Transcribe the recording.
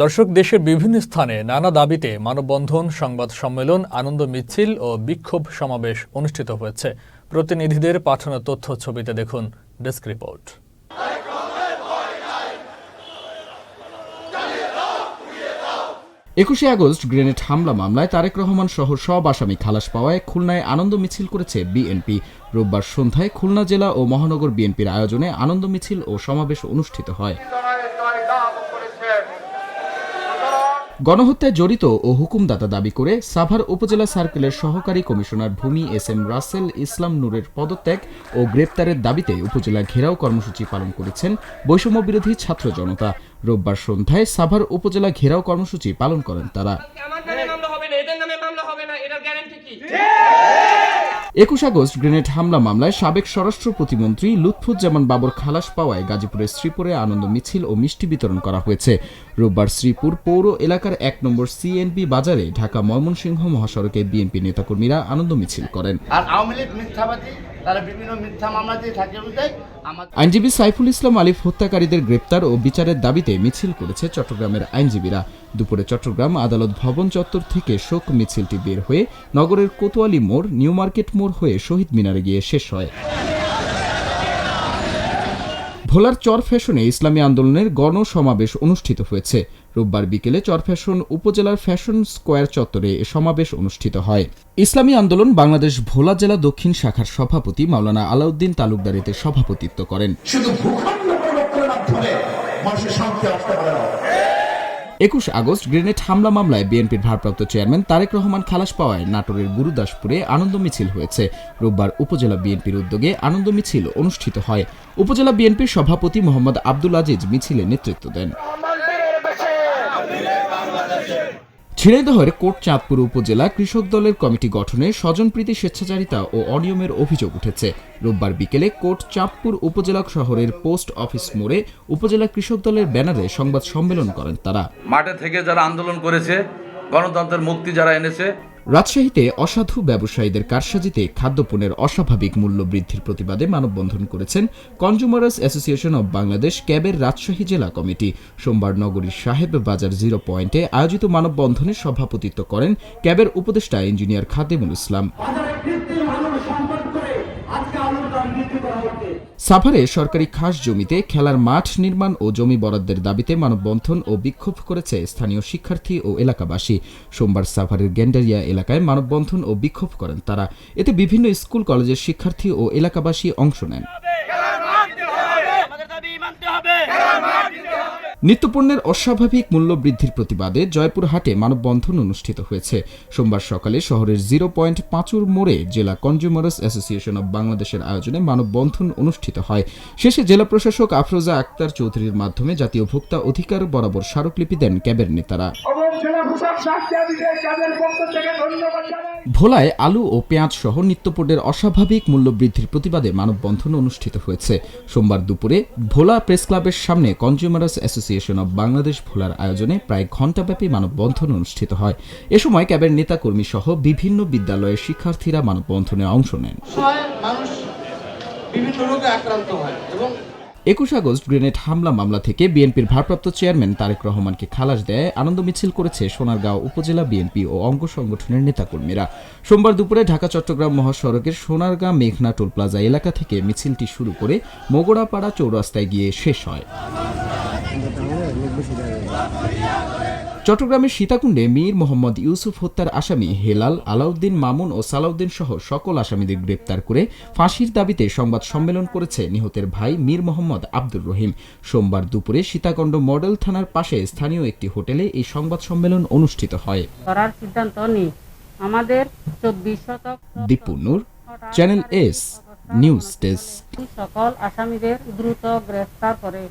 দর্শক, দেশের বিভিন্ন স্থানে নানা দাবিতে মানববন্ধন, সংবাদ সম্মেলন, আনন্দ মিছিল ও বিক্ষোভ সমাবেশ অনুষ্ঠিত হয়েছে। প্রতিনিধিদের পাঠানো তথ্য ছবিতে দেখুন ডেস্ক রিপোর্ট। ২১শে আগস্ট গ্রেনেড হামলা মামলায় তারেক রহমান সহ সব আসামি খালাস পাওয়ায় খুলনায় আনন্দ মিছিল করেছে বিএনপি। রোববার সন্ধ্যায় খুলনা জেলা ও মহানগর বিএনপির আয়োজনে আনন্দ মিছিল ও সমাবেশ অনুষ্ঠিত হয়। গণহত্যায় জড়িত ও হুকুমদাতা দাবি করে সাভার উপজেলা সার্কেলের সহকারী কমিশনার ভূমি এস.এম. রাসেল ইসলাম নূরের পদত্যাগ ও গ্রেপ্তারের দাবিতে উপজেলা ঘেরাও কর্মসূচি পালন করেছেন বৈষম্য বিরোধী ছাত্র জনতা। রোববার সন্ধ্যায় সাভার উপজেলা ঘেরাও কর্মসূচি পালন করেন তারা। ২১ আগস্ট গ্রেনেড হামলা মামলায় সাবেক স্বরাষ্ট্র প্রতিমন্ত্রী লুৎফুজ্জামান বাবর খালাস পাওয়ায় গাজীপুরের শ্রীপুরে আনন্দ মিছিল ও মিষ্টি বিতরণ করা হয়েছে। রোববার শ্রীপুর পৌর এলাকার ১ নম্বর সিএনবি বাজারে ঢাকা ময়মনসিংহ মহাসড়কে বিএনপি নেতাকর্মীরা আনন্দ মিছিল করেন। আর আওয়ামী লীগ মিথ্যাবাদী, তারা বিভিন্ন মিথ্যা মামলা দিয়ে থাকে বলতে আইনজীবী সাইফুল ইসলাম আলিফ হত্যাকারীদের গ্রেপ্তার ও বিচারের দাবিতে মিছিল করেছে চট্টগ্রামের আইনজীবীরা। দুপুরে চট্টগ্রাম আদালত ভবন চত্বর থেকে শোক মিছিলটি বের হয়ে নগরের কোতোয়ালি মোড়, নিউ মার্কেট মোড় হয়ে শহীদ মিনারে গিয়ে শেষ হয়। ভোলার চর ফ্যাশনে ইসলামী আন্দোলনের গণসমাবেশ অনুষ্ঠিত হয়েছে। রোববার বিকেলে চর ফ্যাশন উপজেলার ফ্যাশন স্কোয়ার চত্বরে সমাবেশ অনুষ্ঠিত হয়। ইসলামী আন্দোলন বাংলাদেশ ভোলা জেলা দক্ষিণ শাখার সভাপতি মাওলানা আলাউদ্দিন তালুকদার এতে সভাপতিত্ব করেন। ২১ আগস্ট গ্রেনেড হামলা মামলায় বিএনপির ভারপ্রাপ্ত চেয়ারম্যান তারেক রহমান খালাস পাওয়ায় নাটোরের গুরুদাসপুরে আনন্দ মিছিল হয়েছে। রোববার উপজেলা বিএনপির উদ্যোগে আনন্দ মিছিল অনুষ্ঠিত হয়। উপজেলা বিএনপির সভাপতি মোহাম্মদ আব্দুল আজিজ মিছিলে নেতৃত্ব দেন। ঝিনাইদহের কোট চাঁদপুর উপজেলা কৃষক দলের কমিটি গঠনে স্বজনপ্রীতি, স্বেচ্ছাচারিতা ও অনিয়মের অভিযোগ উঠেছে। রোববার বিকেলে কোট চাঁদপুর উপজেলা শহরের পোস্ট অফিস মোড়ে উপজেলা কৃষক দলের ব্যানারে সংবাদ সম্মেলন করেন তারা। মাঠে থেকে যারা আন্দোলন করেছে, গণতন্ত্রের মুক্তি যারা এনেছে। রাজশাহীতে অসাধু ব্যবসায়ীদের কারসাজিতে খাদ্যপণ্যের অস্বাভাবিক মূল্য বৃদ্ধির প্রতিবাদে মানববন্ধন করেছেন কনজুমার্স অ্যাসোসিয়েশন অব বাংলাদেশ ক্যাবের রাজশাহী জেলা কমিটি। সোমবার নগরীর সাহেব বাজার 0 পয়েন্টে আয়োজিত মানববন্ধনে সভাপতিত্ব করেন ক্যাবের উপদেষ্টা ইঞ্জিনিয়ার খাদেমুল ইসলাম। সাভারে সরকারি খাস জমিতে খেলার মাঠ নির্মাণ ও জমি বরাদ্দের দাবিতে মানববন্ধন ও বিক্ষোভ করেছে স্থানীয় শিক্ষার্থী ও এলাকাবাসী। সোমবার সাভারের গেন্ডারিয়া এলাকায় মানববন্ধন ও বিক্ষোভ করেন তারা। এতে বিভিন্ন স্কুল কলেজের শিক্ষার্থী ও এলাকাবাসী অংশ নেন। নিত্যপণ্যের অস্বাভাবিক মূল্য বৃদ্ধির প্রতিবাদে জয়পুরহাটে মানববন্ধন অনুষ্ঠিত হয়েছে। সোমবার সকালে শহরের 0 পয়েন্ট পাঁচুর মোড়ে জেলা কনজুমার্স অ্যাসোসিয়েশন অব বাংলাদেশের আয়োজনে মানববন্ধন অনুষ্ঠিত হয়। শেষে জেলা প্রশাসক আফরোজা আক্তার চৌধুরীর মাধ্যমে জাতীয় ভোক্তা অধিকার বরাবর স্মারকলিপি দেন ক্যাবের নেতারা। ভোলায় আলু ও পেঁয়াজ সহ নিত্যপণ্যের অস্বাভাবিক মূল্য বৃদ্ধির প্রতিবাদে মানববন্ধন অনুষ্ঠিত হয়েছে। সোমবার দুপুরে ভোলা প্রেস ক্লাবের সামনে কনজুমার্স অ্যাসোসিয়েশন অব বাংলাদেশ ভোলার আয়োজনে প্রায় ঘণ্টাব্যাপী মানববন্ধন অনুষ্ঠিত হয়। এ সময় ক্যাবের নেতাকর্মী সহ বিভিন্ন বিদ্যালয়ের শিক্ষার্থীরা মানববন্ধনে অংশ নেন। ২১ আগস্ট গ্রেনেড হামলা মামলা থেকে বিএনপির ভারপ্রাপ্ত চেয়ারম্যান তারেক রহমানকে খালাস দেয় আনন্দ মিছিল করেছে সোনারগাঁও উপজেলা বিএনপি ও অঙ্গ সংগঠনের নেতাকর্মীরা। সোমবার দুপুরে ঢাকা চট্টগ্রাম মহাসড়কের সোনারগাঁ মেঘনা টোল প্লাজা এলাকা থেকে মিছিলটি শুরু করে মোগড়াপাড়া চৌরাস্তায় গিয়ে শেষ হয়। চট্টগ্রামের সীতাকুণ্ডে মীর মোহাম্মদ ইউসুফ হত্যার আসামি হেলাল, আলাউদ্দিন মামুন ও সালাউদ্দিন সহ সকল আসামিদের গ্রেপ্তার করে ফাঁসির দাবিতে সংবাদ সম্মেলন করেছে নিহতের ভাই মীর মোহাম্মদ আব্দুর রহিম। সোমবার দুপুরে সীতাকুণ্ড মডেল থানার পাশে স্থানীয় একটি হোটেলে এই সংবাদ সম্মেলন অনুষ্ঠিত হয়। দীপু নূর, চ্যানেল এস নিউজ ডেস্ক। সকল আসামিদের দ্রুত গ্রেফতার করে